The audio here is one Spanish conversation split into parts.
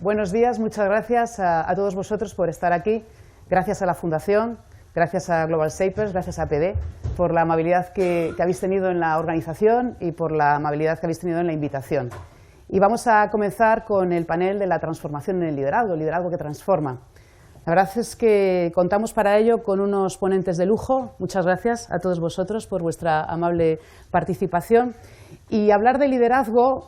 Buenos días, muchas gracias a todos vosotros por estar aquí. Gracias a la Fundación, gracias a Global Shapers, gracias a PD, por la amabilidad que habéis tenido en la organización y por la amabilidad que habéis tenido en la invitación. Y vamos a comenzar con el panel de la transformación en el liderazgo que transforma. La verdad es que contamos para ello con unos ponentes de lujo. Muchas gracias a todos vosotros por vuestra amable participación. Y hablar de liderazgo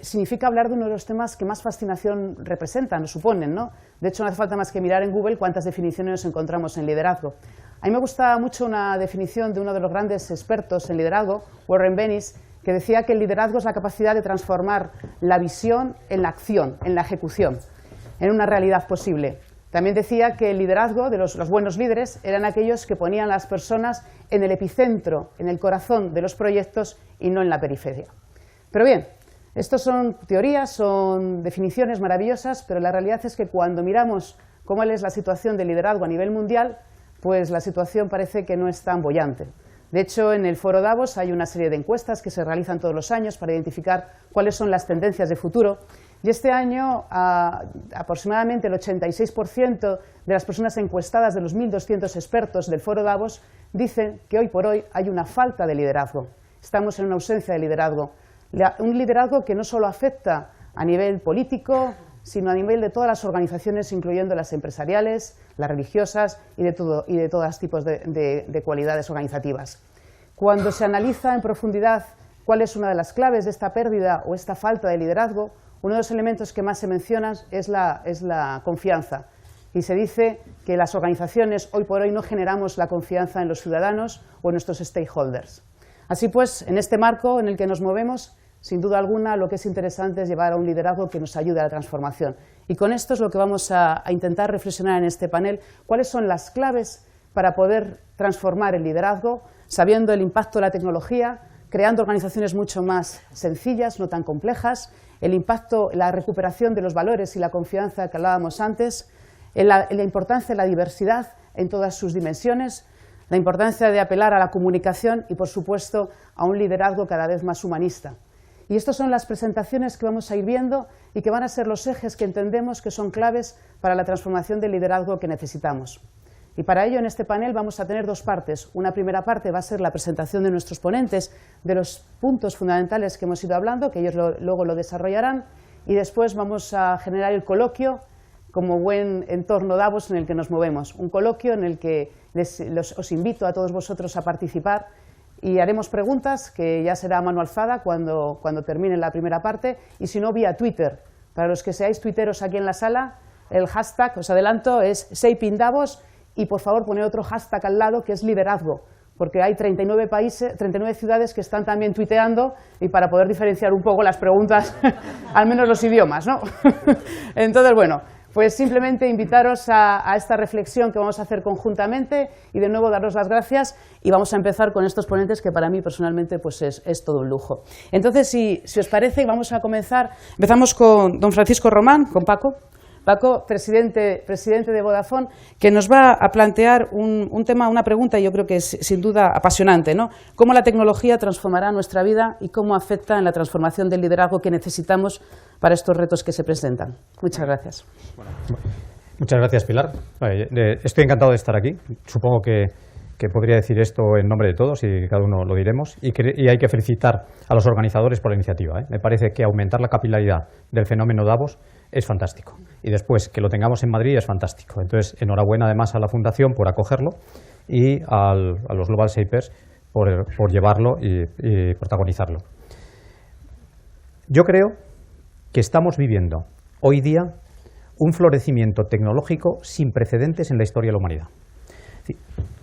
significa hablar de uno de los temas que más fascinación representan o suponen, ¿no? De hecho, no hace falta más que mirar en Google cuántas definiciones nos encontramos en liderazgo. A mí me gusta mucho una definición de uno de los grandes expertos en liderazgo, Warren Bennis, que decía que el liderazgo es la capacidad de transformar la visión en la acción, en la ejecución, en una realidad posible. También decía que el liderazgo de los buenos líderes eran aquellos que ponían a las personas en el epicentro, en el corazón de los proyectos y no en la periferia. Pero bien, estos son teorías, son definiciones maravillosas, pero la realidad es que cuando miramos cómo es la situación del liderazgo a nivel mundial, pues la situación parece que no es tan boyante. De hecho, en el Foro Davos hay una serie de encuestas que se realizan todos los años para identificar cuáles son las tendencias de futuro. Y este año, aproximadamente el 86% de las personas encuestadas de los 1.200 expertos del Foro Davos dicen que hoy por hoy hay una falta de liderazgo. Estamos en una ausencia de liderazgo. Un liderazgo que no solo afecta a nivel político, sino a nivel de todas las organizaciones, incluyendo las empresariales, las religiosas y de todos tipos de cualidades organizativas. Cuando se analiza en profundidad cuál es una de las claves de esta pérdida o esta falta de liderazgo, uno de los elementos que más se mencionan es la confianza. Y se dice que las organizaciones hoy por hoy no generamos la confianza en los ciudadanos o en nuestros stakeholders. Así pues, en este marco en el que nos movemos, sin duda alguna, lo que es interesante es llevar a un liderazgo que nos ayude a la transformación. Y con esto es lo que vamos a intentar reflexionar en este panel, cuáles son las claves para poder transformar el liderazgo, sabiendo el impacto de la tecnología, creando organizaciones mucho más sencillas, no tan complejas, el impacto, la recuperación de los valores y la confianza que hablábamos antes, la importancia de la diversidad en todas sus dimensiones, la importancia de apelar a la comunicación y, por supuesto, a un liderazgo cada vez más humanista. Y estas son las presentaciones que vamos a ir viendo y que van a ser los ejes que entendemos que son claves para la transformación del liderazgo que necesitamos. Y para ello, en este panel vamos a tener dos partes. Una primera parte va a ser la presentación de nuestros ponentes, de los puntos fundamentales que hemos ido hablando, que ellos luego lo desarrollarán, y después vamos a generar el coloquio como buen entorno Davos en el que nos movemos. Un coloquio en el que os invito a todos vosotros a participar y haremos preguntas, que ya será a mano alzada cuando termine la primera parte, y si no, vía Twitter. Para los que seáis tuiteros aquí en la sala, el hashtag, os adelanto, es ShapingDavos. Y por favor poned otro hashtag al lado que es liderazgo, porque hay 39 ciudades que están también tuiteando y para poder diferenciar un poco las preguntas, al menos los idiomas, ¿no? Entonces, bueno, pues simplemente invitaros a esta reflexión que vamos a hacer conjuntamente y de nuevo daros las gracias y vamos a empezar con estos ponentes que para mí personalmente pues es todo un lujo. Entonces, si os parece, vamos a comenzar. Empezamos con don Francisco Román, con Paco. Paco, presidente de Vodafone, que nos va a plantear un tema, una pregunta, yo creo que es sin duda apasionante, ¿no? ¿Cómo la tecnología transformará nuestra vida y cómo afecta en la transformación del liderazgo que necesitamos para estos retos que se presentan? Muchas gracias. Bueno, muchas gracias, Pilar. Estoy encantado de estar aquí. Supongo que podría decir esto en nombre de todos y cada uno lo diremos. Y hay que felicitar a los organizadores por la iniciativa. Me parece que aumentar la capilaridad del fenómeno Davos es fantástico. Y después que lo tengamos en Madrid es fantástico. Entonces, enhorabuena además a la Fundación por acogerlo y a los Global Shapers por llevarlo y protagonizarlo. Yo creo que estamos viviendo hoy día un florecimiento tecnológico sin precedentes en la historia de la humanidad.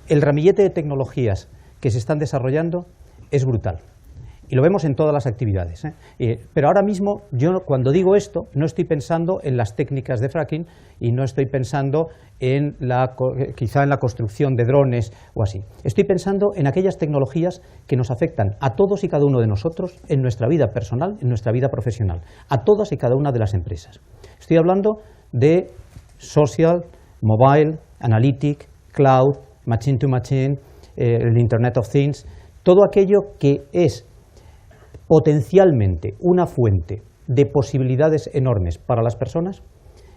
El ramillete de tecnologías que se están desarrollando es brutal. Y lo vemos en todas las actividades. Pero ahora mismo, yo cuando digo esto, no estoy pensando en las técnicas de fracking y no estoy pensando quizá en la construcción de drones o así. Estoy pensando en aquellas tecnologías que nos afectan a todos y cada uno de nosotros en nuestra vida personal, en nuestra vida profesional, a todas y cada una de las empresas. Estoy hablando de social, mobile, analytic, cloud, machine to machine, el Internet of Things, todo aquello que es potencialmente una fuente de posibilidades enormes para las personas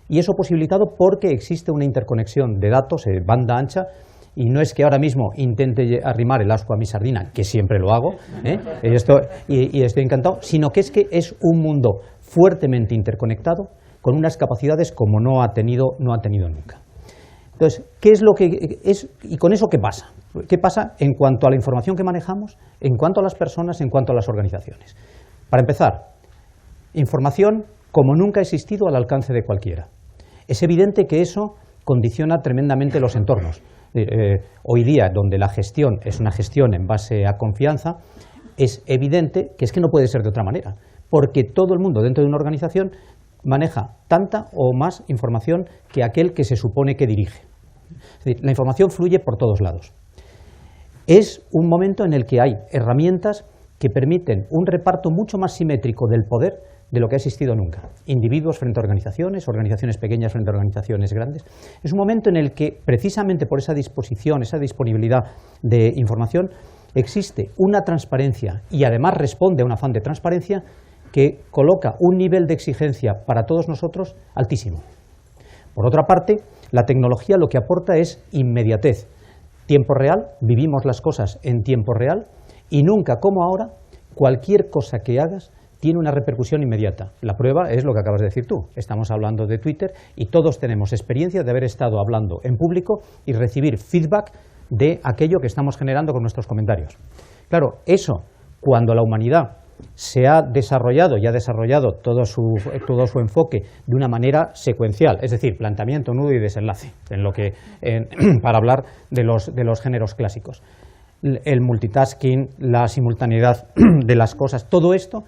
Y eso posibilitado porque existe una interconexión de datos, banda ancha, y no es que ahora mismo intente arrimar el ascua a mi sardina, que siempre lo hago, y estoy encantado, sino que es un mundo fuertemente interconectado, con unas capacidades como no ha tenido nunca. Entonces, ¿qué es lo que es? ¿Y con eso qué pasa? ¿Qué pasa en cuanto a la información que manejamos, en cuanto a las personas, en cuanto a las organizaciones? Para empezar, información como nunca ha existido al alcance de cualquiera. Es evidente que eso condiciona tremendamente los entornos. Hoy día, donde la gestión es una gestión en base a confianza, es evidente que es que no puede ser de otra manera, porque todo el mundo dentro de una organización maneja tanta o más información que aquel que se supone que dirige. Es decir, la información fluye por todos lados. Es un momento en el que hay herramientas que permiten un reparto mucho más simétrico del poder de lo que ha existido nunca. Individuos frente a organizaciones, organizaciones pequeñas frente a organizaciones grandes. Es un momento en el que, precisamente por esa disposición, esa disponibilidad de información, existe una transparencia y además responde a un afán de transparencia que coloca un nivel de exigencia para todos nosotros altísimo. Por otra parte, la tecnología lo que aporta es inmediatez, tiempo real, vivimos las cosas en tiempo real y nunca como ahora, cualquier cosa que hagas tiene una repercusión inmediata. La prueba es lo que acabas de decir tú. Estamos hablando de Twitter y todos tenemos experiencia de haber estado hablando en público y recibir feedback de aquello que estamos generando con nuestros comentarios. Claro, eso, cuando la humanidad se ha desarrollado y ha desarrollado todo su enfoque de una manera secuencial, es decir, planteamiento, nudo y desenlace, para hablar de los géneros clásicos. El multitasking, la simultaneidad de las cosas, todo esto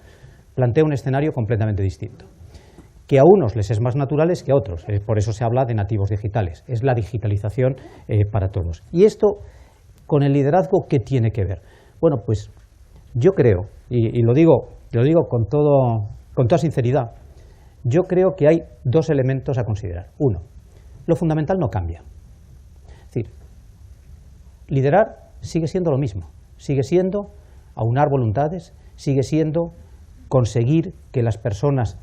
plantea un escenario completamente distinto, que a unos les es más naturales que a otros, por eso se habla de nativos digitales, es la digitalización para todos. ¿Y esto con el liderazgo qué tiene que ver? Bueno, pues yo creo, y lo digo con toda sinceridad, yo creo que hay dos elementos a considerar. Uno, lo fundamental no cambia. Es decir, liderar sigue siendo lo mismo, sigue siendo aunar voluntades, sigue siendo conseguir que las personas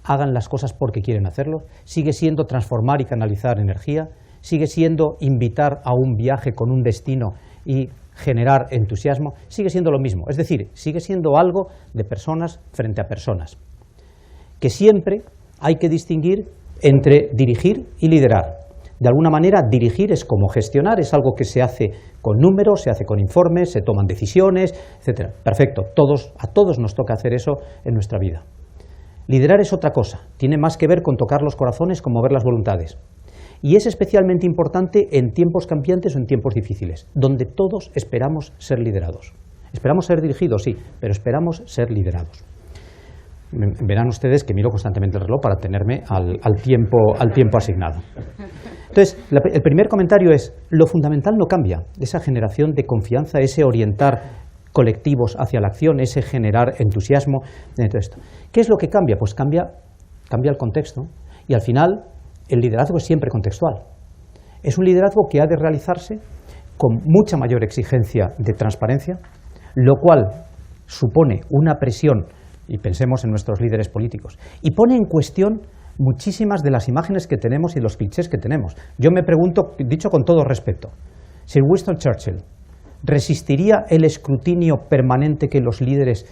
hagan las cosas porque quieren hacerlo, sigue siendo transformar y canalizar energía, sigue siendo invitar a un viaje con un destino y generar entusiasmo, sigue siendo lo mismo. Es decir, sigue siendo algo de personas frente a personas. Que siempre hay que distinguir entre dirigir y liderar. De alguna manera, dirigir es como gestionar, es algo que se hace con números, se hace con informes, se toman decisiones, etc. Perfecto, a todos nos toca hacer eso en nuestra vida. Liderar es otra cosa, tiene más que ver con tocar los corazones, con mover las voluntades. Y es especialmente importante en tiempos cambiantes o en tiempos difíciles, donde todos esperamos ser liderados. Esperamos ser dirigidos, sí, pero esperamos ser liderados. Verán ustedes que miro constantemente el reloj para tenerme al tiempo asignado. Entonces, el primer comentario es, lo fundamental no cambia, esa generación de confianza, ese orientar colectivos hacia la acción, ese generar entusiasmo, todo esto. ¿Qué es lo que cambia? Pues cambia el contexto y al final el liderazgo es siempre contextual. Es un liderazgo que ha de realizarse con mucha mayor exigencia de transparencia, lo cual supone una presión, y pensemos en nuestros líderes políticos, y pone en cuestión muchísimas de las imágenes que tenemos y los clichés que tenemos. Yo me pregunto, dicho con todo respeto, si Winston Churchill resistiría el escrutinio permanente que los líderes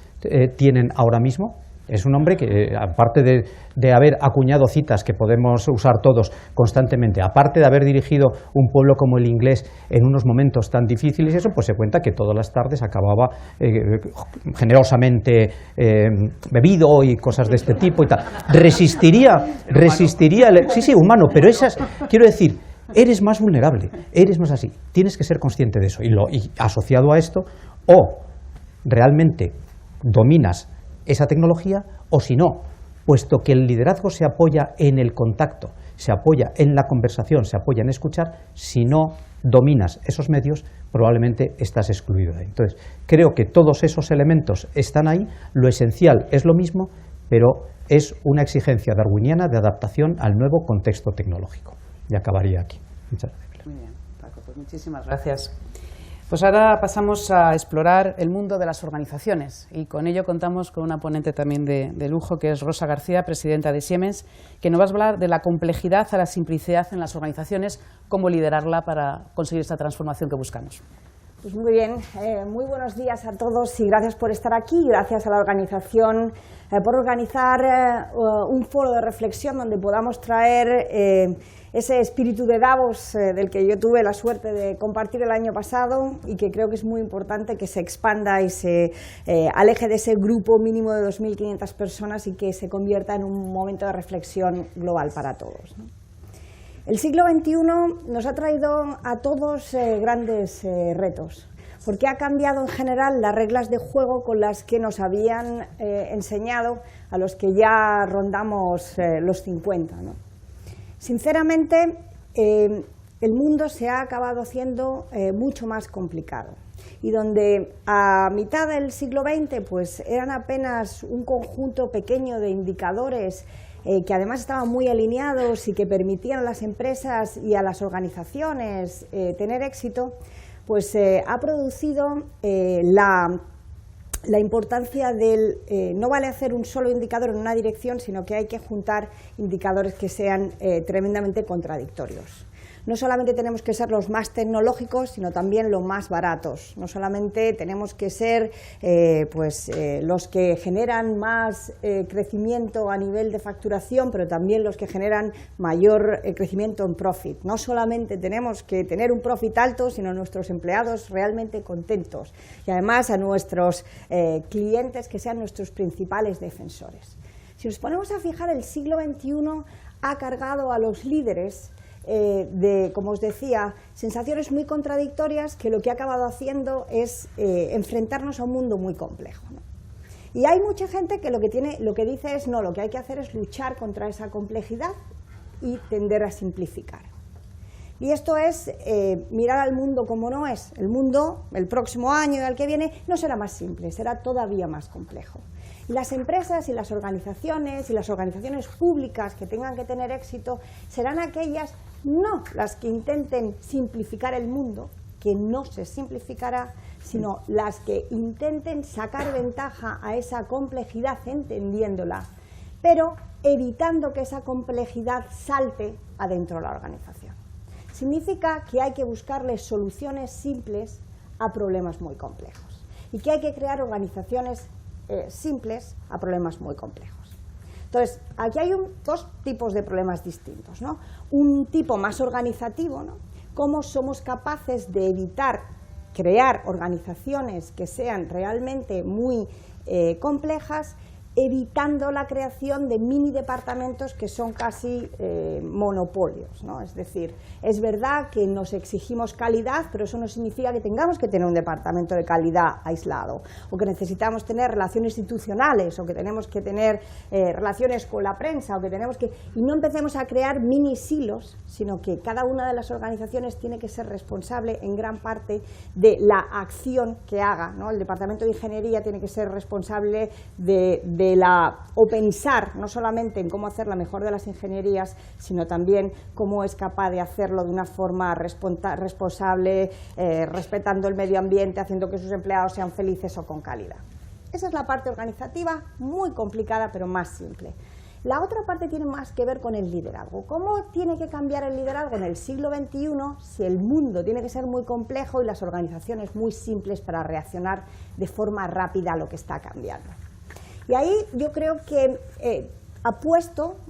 tienen ahora mismo. Es un hombre que, aparte de haber acuñado citas que podemos usar todos constantemente, aparte de haber dirigido un pueblo como el inglés en unos momentos tan difíciles, eso pues se cuenta que todas las tardes acababa generosamente bebido y cosas de este tipo y tal. Resistiría sí, humano, pero esas, quiero decir, eres más vulnerable, eres más así, tienes que ser consciente de eso y asociado a esto, o realmente dominas esa tecnología o si no, puesto que el liderazgo se apoya en el contacto, se apoya en la conversación, se apoya en escuchar, si no dominas esos medios, probablemente estás excluido de ahí. Entonces, creo que todos esos elementos están ahí, lo esencial es lo mismo, pero es una exigencia darwiniana de adaptación al nuevo contexto tecnológico. Y acabaría aquí. Muchas gracias. Muy bien, Paco, pues muchísimas gracias. Pues ahora pasamos a explorar el mundo de las organizaciones y con ello contamos con una ponente también de lujo que es Rosa García, presidenta de Siemens, que nos va a hablar de la complejidad a la simplicidad en las organizaciones, cómo liderarla para conseguir esta transformación que buscamos. Pues muy bien, muy buenos días a todos y gracias por estar aquí, gracias a la organización por organizar un foro de reflexión donde podamos traer ese espíritu de Davos del que yo tuve la suerte de compartir el año pasado y que creo que es muy importante que se expanda y se aleje de ese grupo mínimo de 2.500 personas y que se convierta en un momento de reflexión global para todos, ¿no? El siglo XXI nos ha traído a todos grandes retos, porque ha cambiado en general las reglas de juego con las que nos habían enseñado a los que ya rondamos los 50, ¿no? Sinceramente, el mundo se ha acabado haciendo mucho más complicado y donde a mitad del siglo XX pues, eran apenas un conjunto pequeño de indicadores que además estaban muy alineados y que permitían a las empresas y a las organizaciones tener éxito, pues ha producido la importancia del no vale hacer un solo indicador en una dirección, sino que hay que juntar indicadores que sean tremendamente contradictorios. No solamente tenemos que ser los más tecnológicos, sino también los más baratos. No solamente tenemos que ser los que generan más crecimiento a nivel de facturación, pero también los que generan mayor crecimiento en profit. No solamente tenemos que tener un profit alto, sino nuestros empleados realmente contentos. Y además a nuestros clientes que sean nuestros principales defensores. Si nos ponemos a fijar, el siglo XXI ha cargado a los líderes como os decía, sensaciones muy contradictorias que lo que ha acabado haciendo es enfrentarnos a un mundo muy complejo, ¿no? Y hay mucha gente que lo que dice es no, lo que hay que hacer es luchar contra esa complejidad y tender a simplificar. Y esto es mirar al mundo como no es. El mundo, el próximo año y el que viene, no será más simple, será todavía más complejo. Y las empresas y las organizaciones públicas que tengan que tener éxito serán aquellas, no las que intenten simplificar el mundo, que no se simplificará, sino las que intenten sacar ventaja a esa complejidad entendiéndola, pero evitando que esa complejidad salte adentro de la organización. Significa que hay que buscarle soluciones simples a problemas muy complejos y que hay que crear organizaciones simples a problemas muy complejos. Entonces, aquí hay dos tipos de problemas distintos, ¿no? Un tipo más organizativo, ¿no? Cómo somos capaces de evitar crear organizaciones que sean realmente muy complejas, evitando la creación de mini departamentos que son casi monopolios, ¿no? Es decir, es verdad que nos exigimos calidad, pero eso no significa que tengamos que tener un departamento de calidad aislado, o que necesitamos tener relaciones institucionales, o que tenemos que tener relaciones con la prensa, y no empecemos a crear mini silos, sino que cada una de las organizaciones tiene que ser responsable en gran parte de la acción que haga, ¿no? El departamento de ingeniería tiene que ser responsable o pensar no solamente en cómo hacer la mejor de las ingenierías, sino también cómo es capaz de hacerlo de una forma responsable, respetando el medio ambiente, haciendo que sus empleados sean felices o con calidad. Esa es la parte organizativa, muy complicada, pero más simple. La otra parte tiene más que ver con el liderazgo. ¿Cómo tiene que cambiar el liderazgo en el siglo XXI si el mundo tiene que ser muy complejo y las organizaciones muy simples para reaccionar de forma rápida a lo que está cambiando? Y ahí yo creo que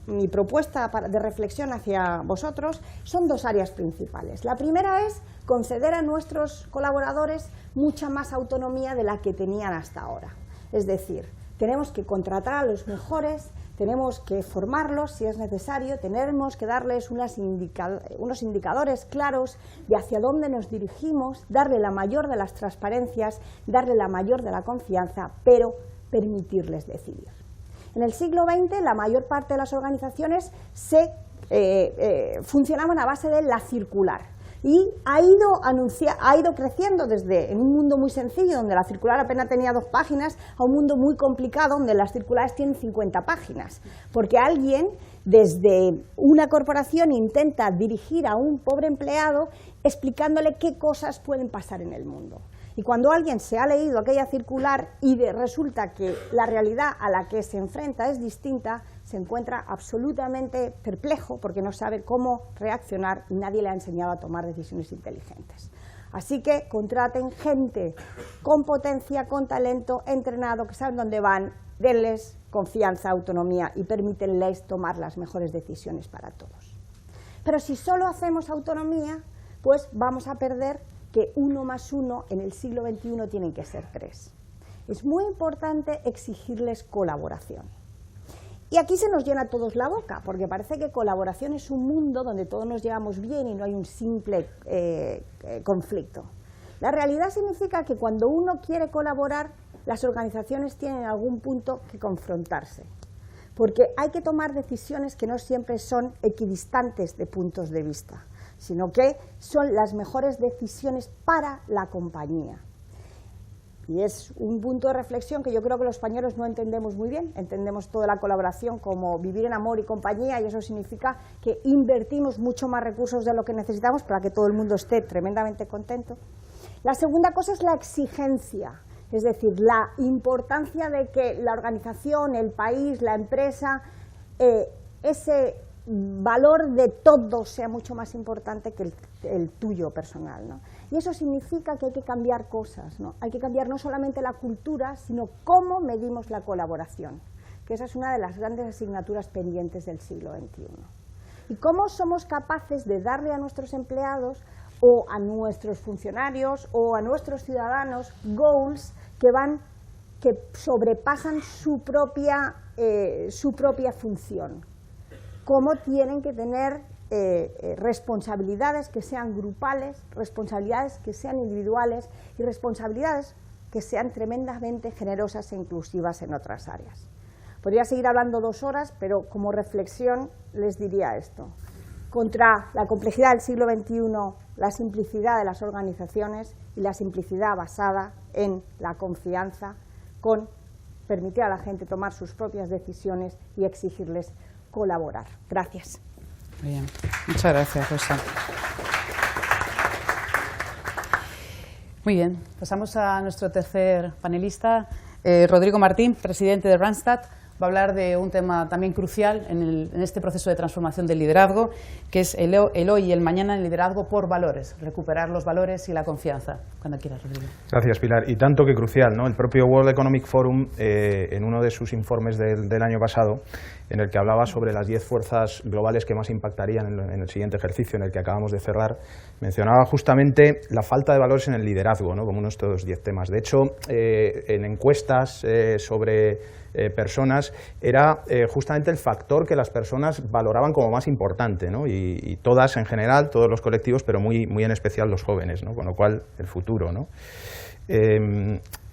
mi propuesta de reflexión hacia vosotros son dos áreas principales. La primera es conceder a nuestros colaboradores mucha más autonomía de la que tenían hasta ahora. Es decir, tenemos que contratar a los mejores, tenemos que formarlos si es necesario, tenemos que darles unos indicadores claros de hacia dónde nos dirigimos, darle la mayor de las transparencias, darle la mayor de la confianza, pero permitirles decidir. En el siglo XX la mayor parte de las organizaciones funcionaban a base de la circular. y ha ido creciendo desde en un mundo muy sencillo, donde la circular apenas tenía 2 páginas, a un mundo muy complicado, donde las circulares tienen 50 páginas, porque alguien desde una corporación intenta dirigir a un pobre empleado explicándole qué cosas pueden pasar en el mundo. Y cuando alguien se ha leído aquella circular y resulta que la realidad a la que se enfrenta es distinta, se encuentra absolutamente perplejo porque no sabe cómo reaccionar y nadie le ha enseñado a tomar decisiones inteligentes. Así que contraten gente con potencia, con talento, entrenado, que saben dónde van, denles confianza, autonomía y permítanles tomar las mejores decisiones para todos. Pero si solo hacemos autonomía, pues vamos a perder que 1 más 1 en el siglo XXI tienen que ser 3. Es muy importante exigirles colaboración. Y aquí se nos llena a todos la boca, porque parece que colaboración es un mundo donde todos nos llevamos bien y no hay un simple conflicto. La realidad significa que cuando uno quiere colaborar, las organizaciones tienen en algún punto que confrontarse, porque hay que tomar decisiones que no siempre son equidistantes de puntos de vista, sino que son las mejores decisiones para la compañía. Y es un punto de reflexión que yo creo que los españoles no entendemos muy bien. Entendemos toda la colaboración como vivir en amor y compañía, y eso significa que invertimos mucho más recursos de lo que necesitamos para que todo el mundo esté tremendamente contento. La segunda cosa es la exigencia, es decir, la importancia de que la organización, el país, la empresa, ese valor de todos sea mucho más importante que el tuyo personal, ¿no? Y eso significa que hay que cambiar cosas, ¿no? Hay que cambiar no solamente la cultura, sino cómo medimos la colaboración, que esa es una de las grandes asignaturas pendientes del siglo XXI. Y cómo somos capaces de darle a nuestros empleados o a nuestros funcionarios o a nuestros ciudadanos goals que sobrepasan su propia función. Cómo tienen que tener responsabilidades que sean grupales, responsabilidades que sean individuales y responsabilidades que sean tremendamente generosas e inclusivas en otras áreas. Podría seguir hablando 2 horas, pero como reflexión les diría esto. Contra la complejidad del siglo XXI, la simplicidad de las organizaciones y la simplicidad basada en la confianza, con permitir a la gente tomar sus propias decisiones y exigirles colaborar. Gracias. Bien, muchas gracias, Rosa. Muy bien, pasamos a nuestro tercer panelista, Rodrigo Martín, presidente de Randstad. Va a hablar de un tema también crucial en este proceso de transformación del liderazgo, que es el hoy y el mañana en liderazgo por valores, recuperar los valores y la confianza. Cuando quieras, Rodrigo. Gracias, Pilar. Y tanto que crucial, ¿no? El propio World Economic Forum, en uno de sus informes del año pasado, en el que hablaba sobre las 10 fuerzas globales que más impactarían en el siguiente ejercicio, en el que acabamos de cerrar, mencionaba justamente la falta de valores en el liderazgo, ¿no? Como uno de estos 10 temas. De hecho, en encuestas sobre personas, era justamente el factor que las personas valoraban como más importante, ¿no? Y todas en general, todos los colectivos, pero muy en especial los jóvenes, ¿no? Con lo cual el futuro, ¿no?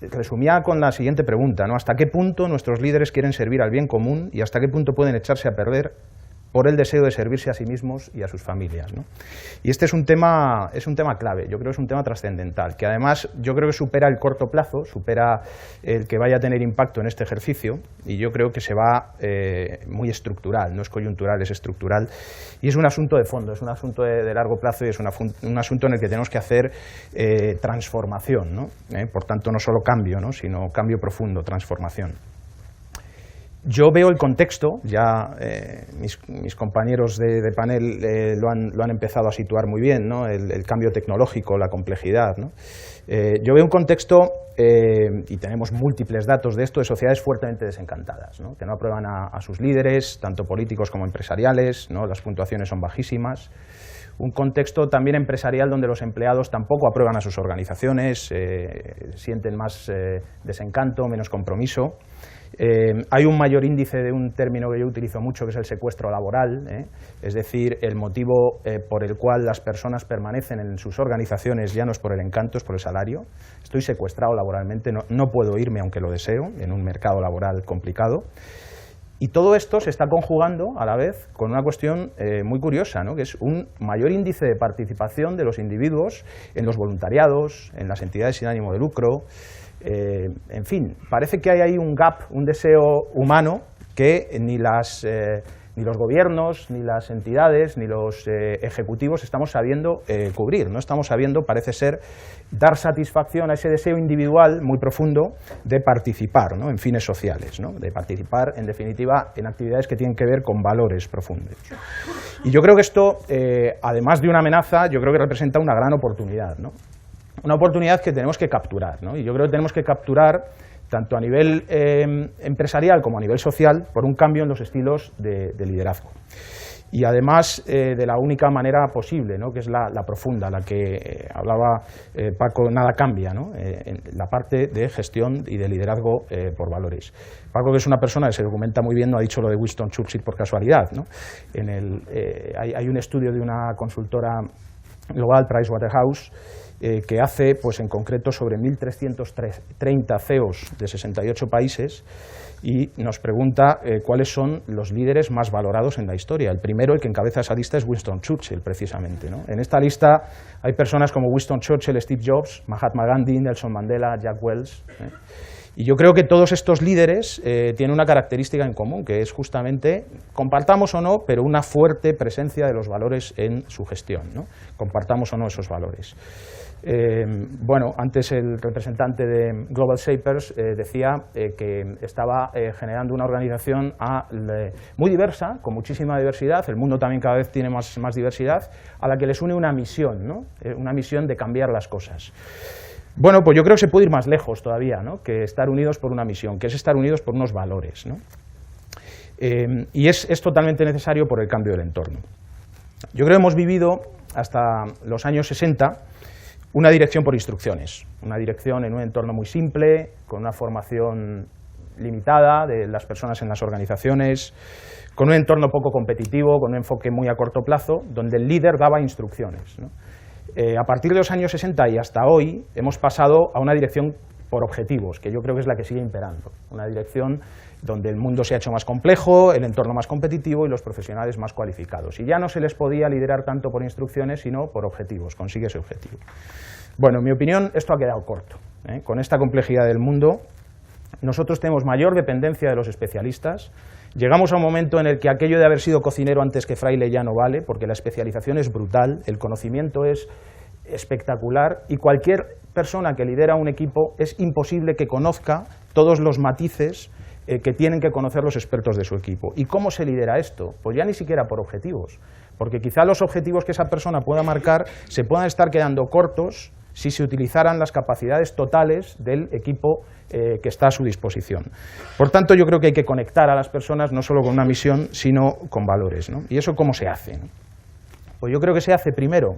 Resumía con la siguiente pregunta, ¿no? ¿Hasta qué punto nuestros líderes quieren servir al bien común y hasta qué punto pueden echarse a perder por el deseo de servirse a sí mismos y a sus familias, ¿no? Y este es un tema clave, yo creo que es un tema trascendental, que además yo creo que supera el corto plazo, supera el que vaya a tener impacto en este ejercicio, y yo creo que se va muy estructural, no es coyuntural, es estructural, y es un asunto de fondo, es un asunto de largo plazo y es un asunto en el que tenemos que hacer transformación, ¿no? Por tanto, no solo cambio, ¿no? Sino cambio profundo, transformación. Yo veo el contexto, ya mis compañeros de panel lo han empezado a situar muy bien, ¿no? El cambio tecnológico, la complejidad, ¿no? Yo veo un contexto, y tenemos múltiples datos de esto, de sociedades fuertemente desencantadas, ¿no? Que no aprueban a sus líderes, tanto políticos como empresariales, ¿no? Las puntuaciones son bajísimas. Un contexto también empresarial donde los empleados tampoco aprueban a sus organizaciones, sienten más desencanto, menos compromiso. Hay un mayor índice de un término que yo utilizo mucho, que es el secuestro laboral, es decir, el motivo por el cual las personas permanecen en sus organizaciones ya no es por el encanto, es por el salario. Estoy secuestrado laboralmente, no puedo irme aunque lo deseo, en un mercado laboral complicado. Y todo esto se está conjugando a la vez con una cuestión muy curiosa, ¿no? Que es un mayor índice de participación de los individuos en los voluntariados, en las entidades sin ánimo de lucro. En fin, parece que hay ahí un gap, un deseo humano que ni los gobiernos, ni las entidades, ni los ejecutivos estamos sabiendo cubrir. No estamos sabiendo, parece ser, dar satisfacción a ese deseo individual muy profundo de participar, ¿no? En fines sociales, ¿no? De participar, en definitiva, en actividades que tienen que ver con valores profundos. Y yo creo que esto, además de una amenaza, yo creo que representa una gran oportunidad, ¿no? Una oportunidad que tenemos que capturar, ¿no? Y yo creo que tenemos que capturar tanto a nivel empresarial como a nivel social, por un cambio en los estilos de liderazgo. Y además de la única manera posible, ¿no? Que es la profunda, la que hablaba Paco, nada cambia, ¿no? En la parte de gestión y de liderazgo por valores. Paco, que es una persona que se documenta muy bien, no ha dicho lo de Winston Churchill por casualidad, ¿no? Hay un estudio de una consultora global, Pricewaterhouse, que hace, pues en concreto, sobre 1.330 CEOs de 68 países y nos pregunta cuáles son los líderes más valorados en la historia. El primero, el que encabeza esa lista, es Winston Churchill, precisamente, ¿no? En esta lista hay personas como Winston Churchill, Steve Jobs, Mahatma Gandhi, Nelson Mandela, Jack Welch. Y yo creo que todos estos líderes tienen una característica en común, que es justamente, compartamos o no, pero una fuerte presencia de los valores en su gestión, ¿no? Compartamos o no esos valores. Bueno, antes el representante de Global Shapers decía que estaba generando una organización muy diversa, con muchísima diversidad, el mundo también cada vez tiene más diversidad, a la que les une una misión, ¿no? Una misión de cambiar las cosas. Bueno, pues yo creo que se puede ir más lejos todavía, ¿no? Que estar unidos por una misión, que es estar unidos por unos valores, ¿no? Y es totalmente necesario por el cambio del entorno. Yo creo que hemos vivido hasta los años 60 una dirección por instrucciones, una dirección en un entorno muy simple, con una formación limitada de las personas en las organizaciones, con un entorno poco competitivo, con un enfoque muy a corto plazo, donde el líder daba instrucciones, ¿no? A partir de los años 60 y hasta hoy hemos pasado a una dirección por objetivos, que yo creo que es la que sigue imperando, una dirección donde el mundo se ha hecho más complejo, el entorno más competitivo y los profesionales más cualificados. Y ya no se les podía liderar tanto por instrucciones, sino por objetivos, consigue ese objetivo. Bueno, en mi opinión, esto ha quedado corto, ¿eh? Con esta complejidad del mundo, nosotros tenemos mayor dependencia de los especialistas. Llegamos a un momento en el que aquello de haber sido cocinero antes que fraile ya no vale, porque la especialización es brutal, el conocimiento es espectacular y cualquier persona que lidera un equipo es imposible que conozca todos los matices que tienen que conocer los expertos de su equipo. ¿Y cómo se lidera esto? Pues ya ni siquiera por objetivos, porque quizá los objetivos que esa persona pueda marcar se puedan estar quedando cortos si se utilizaran las capacidades totales del equipo que está a su disposición. Por tanto, yo creo que hay que conectar a las personas no solo con una misión, sino con valores, ¿no? ¿Y eso cómo se hace, no? Pues yo creo que se hace primero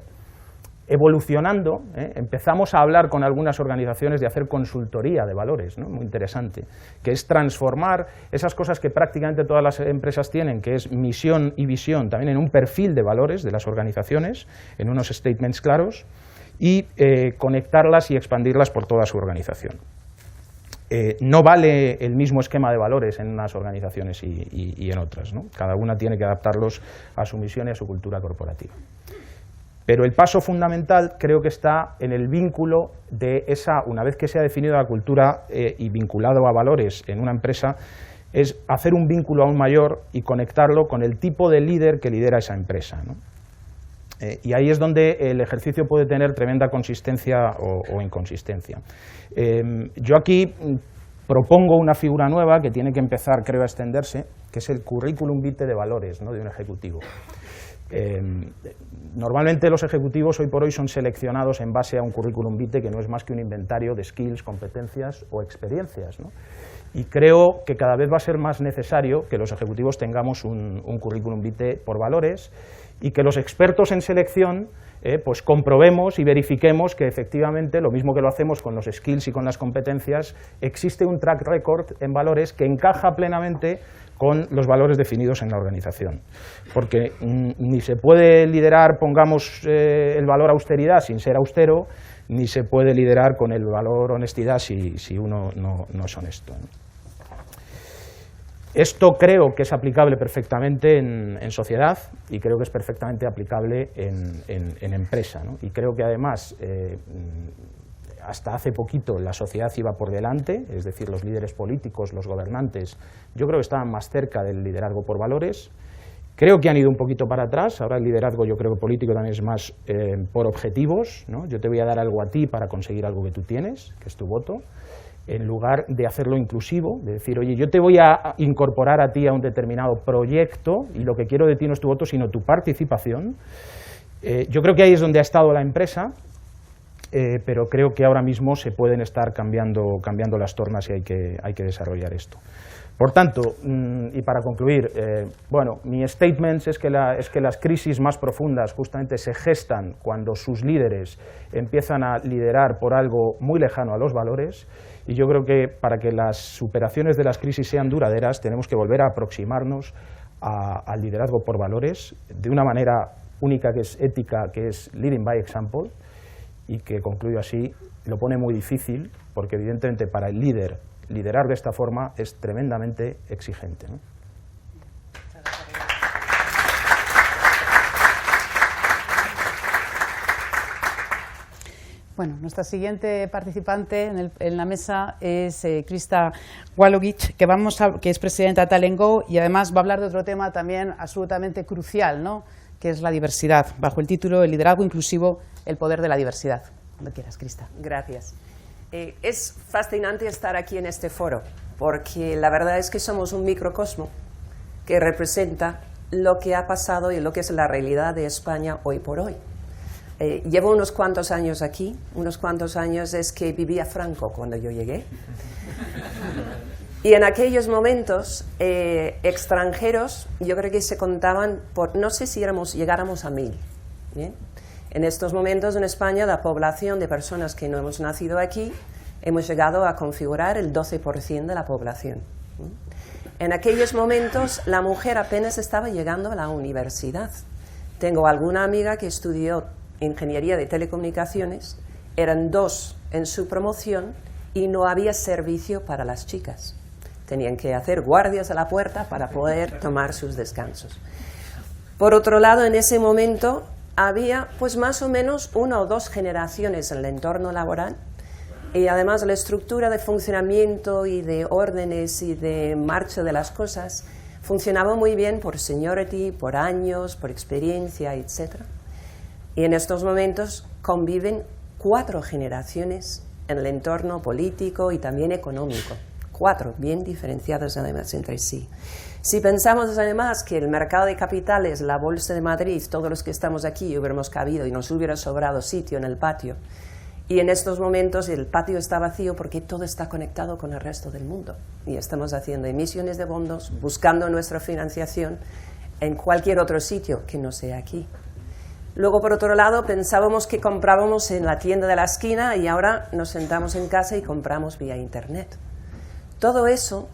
evolucionando, empezamos a hablar con algunas organizaciones de hacer consultoría de valores, ¿no? Muy interesante, que es transformar esas cosas que prácticamente todas las empresas tienen, que es misión y visión, también en un perfil de valores de las organizaciones, en unos statements claros, y conectarlas y expandirlas por toda su organización. No vale el mismo esquema de valores en unas organizaciones y en otras, ¿no? Cada una tiene que adaptarlos a su misión y a su cultura corporativa. Pero el paso fundamental creo que está en el vínculo de esa, una vez que se ha definido la cultura y vinculado a valores en una empresa, es hacer un vínculo aún mayor y conectarlo con el tipo de líder que lidera esa empresa, ¿no? Y ahí es donde el ejercicio puede tener tremenda consistencia o inconsistencia. Yo aquí propongo una figura nueva que tiene que empezar, creo, a extenderse, que es el currículum vitae de valores, ¿no? De un ejecutivo. Normalmente los ejecutivos hoy por hoy son seleccionados en base a un currículum vitae que no es más que un inventario de skills, competencias o experiencias, ¿no? Y creo que cada vez va a ser más necesario que los ejecutivos tengamos un currículum vitae por valores y que los expertos en selección pues comprobemos y verifiquemos que efectivamente, lo mismo que lo hacemos con los skills y con las competencias, existe un track record en valores que encaja plenamente con los valores definidos en la organización. Porque ni se puede liderar, pongamos, el valor austeridad sin ser austero, ni se puede liderar con el valor honestidad si uno no es honesto, ¿no? Esto creo que es aplicable perfectamente en sociedad y creo que es perfectamente aplicable en empresa, ¿no? Y creo que además hasta hace poquito la sociedad iba por delante, es decir, los líderes políticos, los gobernantes, yo creo que estaban más cerca del liderazgo por valores. Creo que han ido un poquito para atrás, ahora el liderazgo yo creo que político también es más por objetivos, ¿no? Yo te voy a dar algo a ti para conseguir algo que tú tienes, que es tu voto, en lugar de hacerlo inclusivo, de decir, oye, yo te voy a incorporar a ti a un determinado proyecto y lo que quiero de ti no es tu voto, sino tu participación. Yo creo que ahí es donde ha estado la empresa, pero creo que ahora mismo se pueden estar cambiando las tornas y hay que desarrollar esto. Por tanto, y para concluir, bueno, mi statement es que las crisis más profundas justamente se gestan cuando sus líderes empiezan a liderar por algo muy lejano a los valores, y yo creo que para que las superaciones de las crisis sean duraderas tenemos que volver a aproximarnos al liderazgo por valores de una manera única, que es ética, que es leading by example, y que, concluyo así, lo pone muy difícil porque evidentemente para el líder liderar de esta forma es tremendamente exigente, ¿no? Bueno, nuestra siguiente participante en la mesa es Krista Walogic, que es presidenta de Talent Go y además va a hablar de otro tema también absolutamente crucial, ¿no?, que es la diversidad, bajo el título El liderazgo inclusivo, el poder de la diversidad. Cuando quieras, Krista. Gracias. Es fascinante estar aquí en este foro, porque la verdad es que somos un microcosmo que representa lo que ha pasado y lo que es la realidad de España hoy por hoy. Llevo unos cuantos años aquí, unos cuantos años es que vivía Franco cuando yo llegué. Y en aquellos momentos, extranjeros, yo creo que se contaban por, no sé si llegáramos a 1000. ¿Bien? En estos momentos en España, la población de personas que no hemos nacido aquí, hemos llegado a configurar el 12% de la población. En aquellos momentos, la mujer apenas estaba llegando a la universidad. Tengo alguna amiga que estudió Ingeniería de Telecomunicaciones, eran 2 en su promoción y no había servicio para las chicas. Tenían que hacer guardias a la puerta para poder tomar sus descansos. Por otro lado, en ese momento había pues más o menos 1 o 2 generaciones en el entorno laboral y además la estructura de funcionamiento y de órdenes y de marcha de las cosas funcionaba muy bien por seniority, por años, por experiencia, etc. Y en estos momentos conviven 4 generaciones en el entorno político y también económico. 4, bien diferenciadas además entre sí. Si pensamos además que el mercado de capitales, la Bolsa de Madrid, todos los que estamos aquí hubiéramos cabido y nos hubiera sobrado sitio en el patio, y en estos momentos el patio está vacío porque todo está conectado con el resto del mundo y estamos haciendo emisiones de bonos, buscando nuestra financiación en cualquier otro sitio que no sea aquí. Luego, por otro lado, pensábamos que comprábamos en la tienda de la esquina y ahora nos sentamos en casa y compramos vía Internet. Todo eso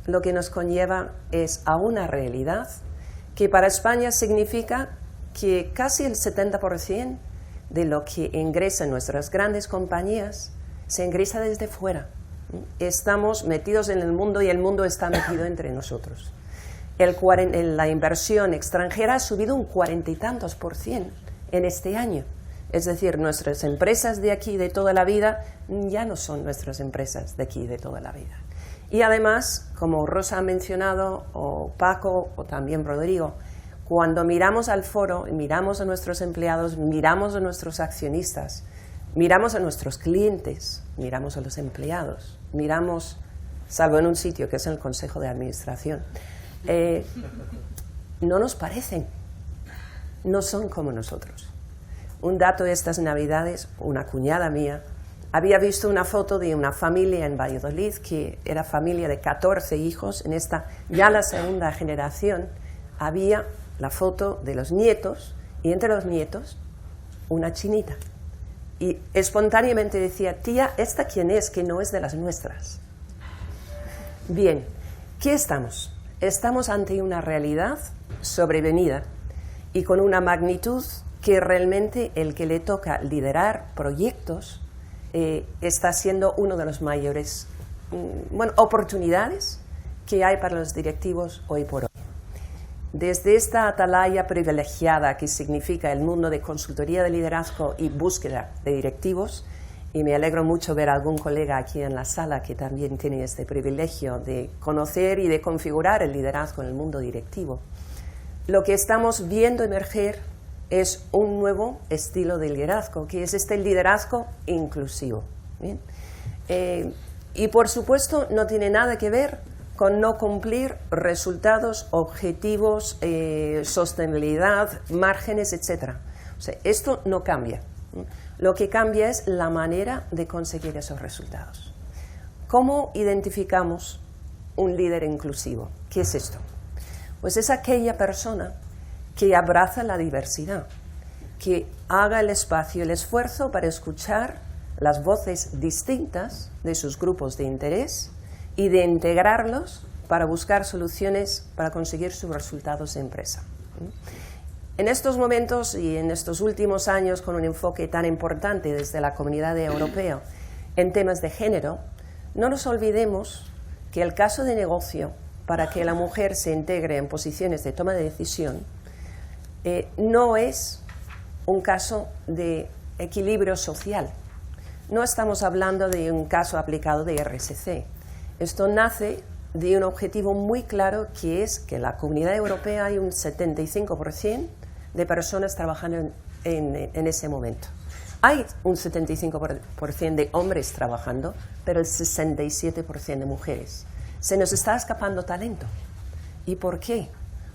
lo que nos conlleva es a una realidad que para España significa que casi el 70% de lo que ingresa en nuestras grandes compañías se ingresa desde fuera. Estamos metidos en el mundo y el mundo está metido entre nosotros. La inversión extranjera ha subido un 40 y tantos % en este año. Es decir, nuestras empresas de aquí de toda la vida ya no son nuestras empresas de aquí de toda la vida. Y además, como Rosa ha mencionado, o Paco, o también Rodrigo, cuando miramos al foro, miramos a nuestros empleados, miramos a nuestros accionistas, miramos a nuestros clientes, miramos a los empleados, miramos, salvo en un sitio que es el Consejo de Administración, no nos parecen, no son como nosotros. Un dato de estas Navidades, una cuñada mía había visto una foto de una familia en Valladolid que era familia de 14 hijos, en esta ya la segunda generación había la foto de los nietos y entre los nietos una chinita. Y espontáneamente decía, tía, ¿esta quién es? Que no es de las nuestras. Bien, ¿qué estamos? Estamos ante una realidad sobrevenida y con una magnitud que realmente el que le toca liderar proyectos está siendo uno de los mayores oportunidades que hay para los directivos hoy por hoy. Desde esta atalaya privilegiada que significa el mundo de consultoría de liderazgo y búsqueda de directivos, y me alegro mucho ver a algún colega aquí en la sala que también tiene este privilegio de conocer y de configurar el liderazgo en el mundo directivo, lo que estamos viendo emerger es un nuevo estilo de liderazgo, que es este liderazgo inclusivo. ¿Bien? Y por supuesto no tiene nada que ver con no cumplir resultados, objetivos, sostenibilidad, márgenes, etc. O sea, esto no cambia. Lo que cambia es la manera de conseguir esos resultados. ¿Cómo identificamos un líder inclusivo? ¿Qué es esto? Pues es aquella persona que abraza la diversidad, que haga el espacio y el esfuerzo para escuchar las voces distintas de sus grupos de interés y de integrarlos para buscar soluciones para conseguir sus resultados de empresa. En estos momentos y en estos últimos años, con un enfoque tan importante desde la Comunidad Europea en temas de género, no nos olvidemos que el caso de negocio para que la mujer se integre en posiciones de toma de decisión no es un caso de equilibrio social. No estamos hablando de un caso aplicado de RSC. Esto nace de un objetivo muy claro, que es que en la Comunidad Europea hay un 75% de personas trabajando en ese momento. Hay un 75% de hombres trabajando, pero el 67% de mujeres. Se nos está escapando talento. ¿Y por qué?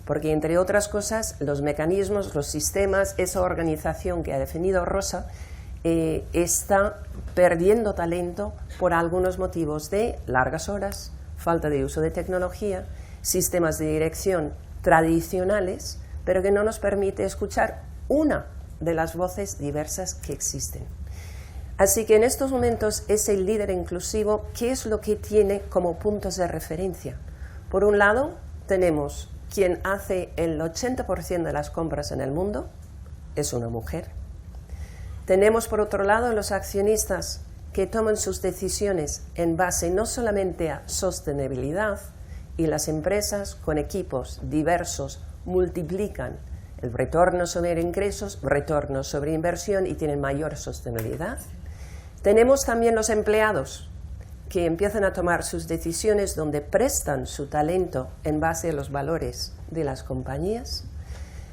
Porque, entre otras cosas, los mecanismos, los sistemas, esa organización que ha definido Rosa, está perdiendo talento por algunos motivos de largas horas, falta de uso de tecnología, sistemas de dirección tradicionales, pero que no nos permite escuchar una de las voces diversas que existen. Así que en estos momentos ese líder inclusivo, ¿qué es lo que tiene como puntos de referencia? Por un lado, tenemos quien hace el 80% de las compras en el mundo, es una mujer. Tenemos por otro lado los accionistas que toman sus decisiones en base no solamente a sostenibilidad, y las empresas con equipos diversos multiplican el retorno sobre ingresos, retorno sobre inversión y tienen mayor sostenibilidad. Tenemos también los empleados que empiezan a tomar sus decisiones donde prestan su talento en base a los valores de las compañías.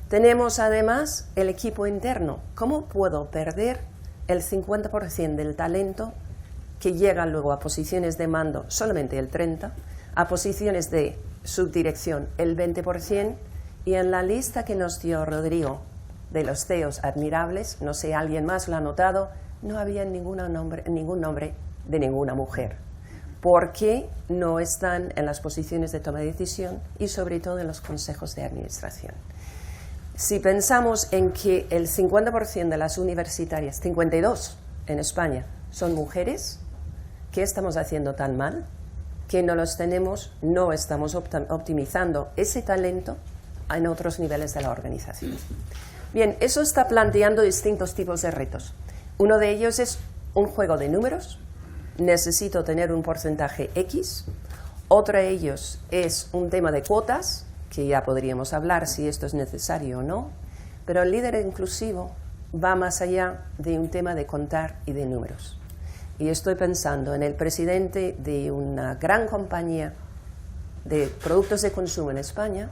Tenemos además el equipo interno. ¿Cómo puedo perder el 50% del talento que llega luego a posiciones de mando, solamente el 30%, a posiciones de subdirección el 20%, y en la lista que nos dio Rodrigo de los CEOs admirables, no sé, alguien más lo ha notado, no había ningún nombre de ninguna mujer. ¿Por qué no están en las posiciones de toma de decisión y sobre todo en los consejos de administración? Si pensamos en que el 50% de las universitarias, 52% en España, son mujeres, ¿qué estamos haciendo tan mal? Que no los tenemos, no estamos optimizando ese talento en otros niveles de la organización. Bien, eso está planteando distintos tipos de retos. Uno de ellos es un juego de números. Necesito tener un porcentaje X. Otro de ellos es un tema de cuotas, que ya podríamos hablar si esto es necesario o no. Pero el líder inclusivo va más allá de un tema de contar y de números. Y estoy pensando en el presidente de una gran compañía de productos de consumo en España.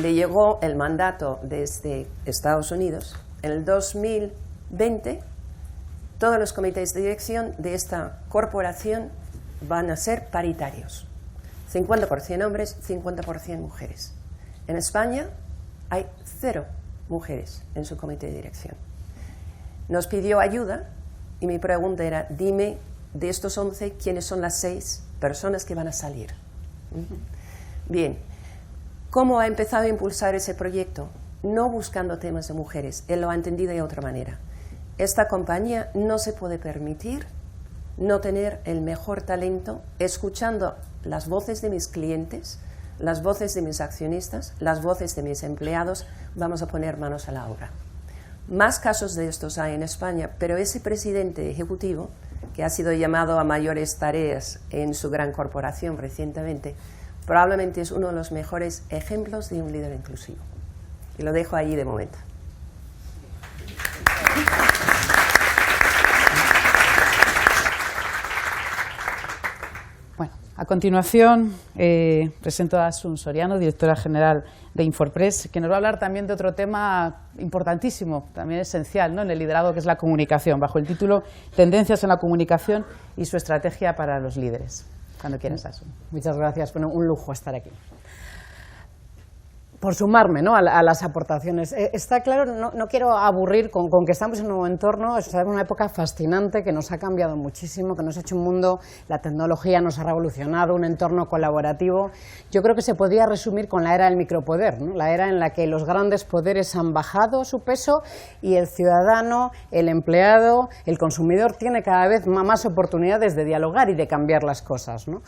Le llegó el mandato desde Estados Unidos. En el 2020, todos los comités de dirección de esta corporación van a ser paritarios. 50% hombres, 50% mujeres. En España hay 0 mujeres en su comité de dirección. Nos pidió ayuda y mi pregunta era, dime de estos 11, ¿quiénes son las 6 personas que van a salir? Bien. ¿Cómo ha empezado a impulsar ese proyecto? No buscando temas de mujeres, él lo ha entendido de otra manera. Esta compañía no se puede permitir no tener el mejor talento, escuchando las voces de mis clientes, las voces de mis accionistas, las voces de mis empleados. Vamos a poner manos a la obra. Más casos de estos hay en España, pero ese presidente ejecutivo, que ha sido llamado a mayores tareas en su gran corporación recientemente, probablemente es uno de los mejores ejemplos de un líder inclusivo. Y lo dejo ahí de momento. Bueno, a continuación presento a Asun Soriano, directora general de Infopress, que nos va a hablar también de otro tema importantísimo, también esencial, ¿no?, en el liderazgo, que es la comunicación, bajo el título Tendencias en la comunicación y su estrategia para los líderes. Cuando quieras, Asun. Muchas gracias. Bueno, un lujo estar aquí. Por sumarme, ¿no?, a las aportaciones. Está claro, no quiero aburrir con que estamos en un nuevo entorno, estamos en una época fascinante que nos ha cambiado muchísimo, que nos ha hecho un mundo, la tecnología nos ha revolucionado, un entorno colaborativo. Yo creo que se podría resumir con la era del micropoder, ¿no?, la era en la que los grandes poderes han bajado su peso y el ciudadano, el empleado, el consumidor tiene cada vez más oportunidades de dialogar y de cambiar las cosas, ¿no?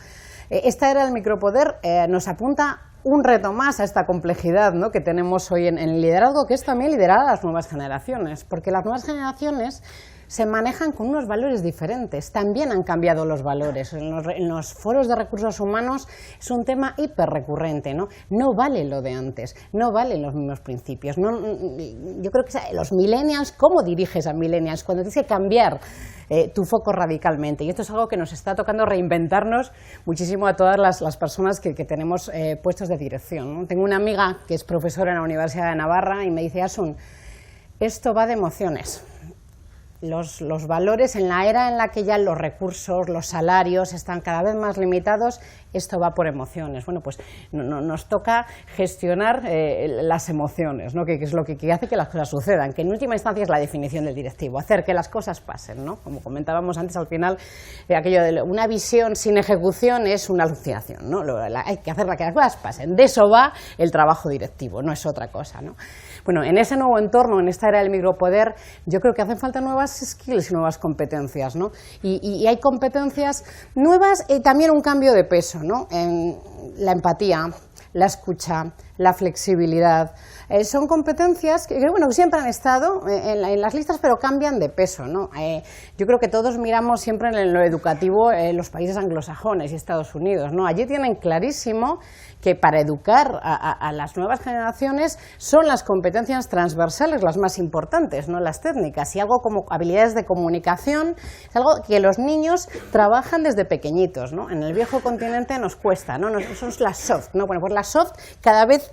Esta era del micropoder nos apunta un reto más a esta complejidad, ¿no?, que tenemos hoy en el liderazgo, que es también liderar a las nuevas generaciones, porque las nuevas generaciones se manejan con unos valores diferentes, también han cambiado los valores. En los foros de recursos humanos es un tema hiper recurrente, ¿no? No vale lo de antes, no valen los mismos principios. Yo creo que los millennials, ¿cómo diriges a millennials? Cuando tienes que cambiar tu foco radicalmente, y esto es algo que nos está tocando reinventarnos muchísimo a todas las personas que tenemos puestos de dirección, ¿no? Tengo una amiga que es profesora en la Universidad de Navarra y me dice: Asun, esto va de emociones. Los valores, en la era en la que ya los recursos, los salarios están cada vez más limitados, esto va por emociones. Bueno, pues nos toca gestionar las emociones, ¿no?, que es lo que hace que las cosas sucedan, que en última instancia es la definición del directivo, hacer que las cosas pasen, ¿no? Como comentábamos antes, al final, aquello de una visión sin ejecución es una alucinación, ¿no? Hay que hacer que las cosas pasen. De eso va el trabajo directivo, no es otra cosa, ¿no? Bueno, en ese nuevo entorno, en esta era del micropoder, yo creo que hacen falta nuevas skills y nuevas competencias, ¿no? Y hay competencias nuevas y también un cambio de peso, ¿no? En la empatía, la escucha, la flexibilidad. Son competencias que siempre han estado en las listas, pero cambian de peso, ¿no? Yo creo que todos miramos siempre en lo educativo los países anglosajones y Estados Unidos, ¿no? Allí tienen clarísimo que para educar a las nuevas generaciones son las competencias transversales las más importantes, no las técnicas, y algo como habilidades de comunicación es algo que los niños trabajan desde pequeñitos, ¿no? En el viejo continente nos cuesta, ¿no? Son las soft, ¿no? Bueno, pues las soft cada vez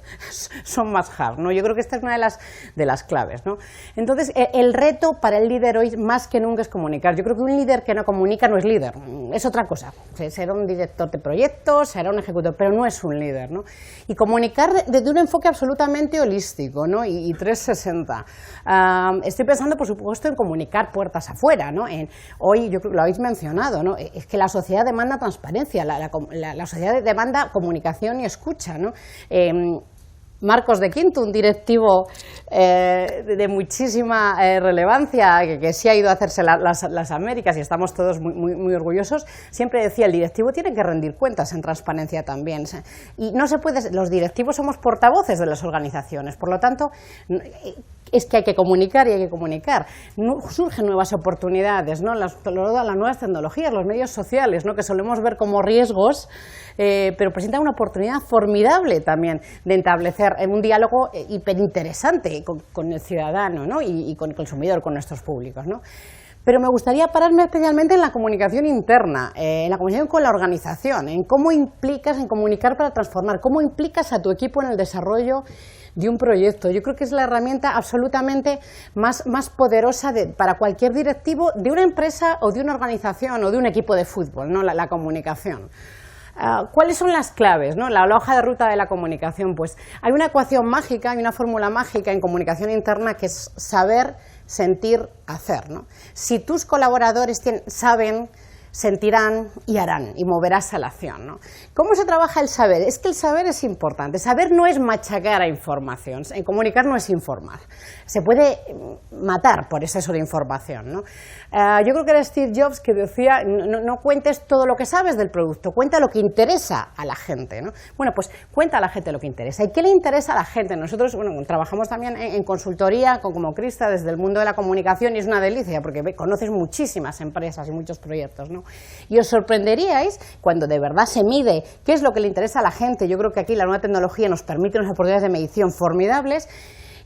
son más hard, ¿no? Yo creo que esta es una de las claves, ¿no? Entonces, el reto para el líder hoy más que nunca es comunicar. Yo creo que un líder que no comunica no es líder, es otra cosa. Será un director de proyectos, será un ejecutor, pero no es un líder, ¿no? Y comunicar desde un enfoque absolutamente holístico, ¿no? y 360. Estoy pensando, por supuesto, en comunicar puertas afuera, ¿no? Hoy, yo creo que lo habéis mencionado, ¿no? Es que la sociedad demanda transparencia, la sociedad demanda comunicación y escucha, ¿no? Marcos de Quinto, un directivo de muchísima relevancia, que sí ha ido a hacerse las Américas y estamos todos muy orgullosos, siempre decía: el directivo tiene que rendir cuentas en transparencia también. Y no se puede, los directivos somos portavoces de las organizaciones, por lo tanto, es que hay que comunicar y hay que comunicar. Surgen nuevas oportunidades, ¿no? Las nuevas tecnologías, los medios sociales, ¿no?, que solemos ver como riesgos, pero presentan una oportunidad formidable también de establecer un diálogo hiperinteresante con el ciudadano, ¿no?, y con el consumidor, con nuestros públicos, ¿no? Pero me gustaría pararme especialmente en la comunicación interna, en la comunicación con la organización, en cómo implicas en comunicar para transformar, cómo implicas a tu equipo en el desarrollo de un proyecto. Yo creo que es la herramienta absolutamente más poderosa para cualquier directivo de una empresa o de una organización o de un equipo de fútbol, ¿no? La comunicación. ¿Cuáles son las claves, ¿no? La hoja de ruta de la comunicación. Pues hay una ecuación mágica, hay una fórmula mágica en comunicación interna que es saber, sentir, hacer, ¿no? Si tus colaboradores saben, sentirán y harán, y moverás a la acción, ¿no? ¿Cómo se trabaja el saber? Es que el saber es importante. Saber no es machacar a información, comunicar no es informar. Se puede matar por exceso de información, ¿no? Yo creo que era Steve Jobs que decía: no cuentes todo lo que sabes del producto, cuenta lo que interesa a la gente, ¿no? Bueno, pues cuenta a la gente lo que interesa. ¿Y qué le interesa a la gente? Nosotros, trabajamos también en consultoría como Crista desde el mundo de la comunicación y es una delicia porque conoces muchísimas empresas y muchos proyectos, ¿no? ¿no? Y os sorprenderíais cuando de verdad se mide qué es lo que le interesa a la gente. Yo creo que aquí la nueva tecnología nos permite unas oportunidades de medición formidables,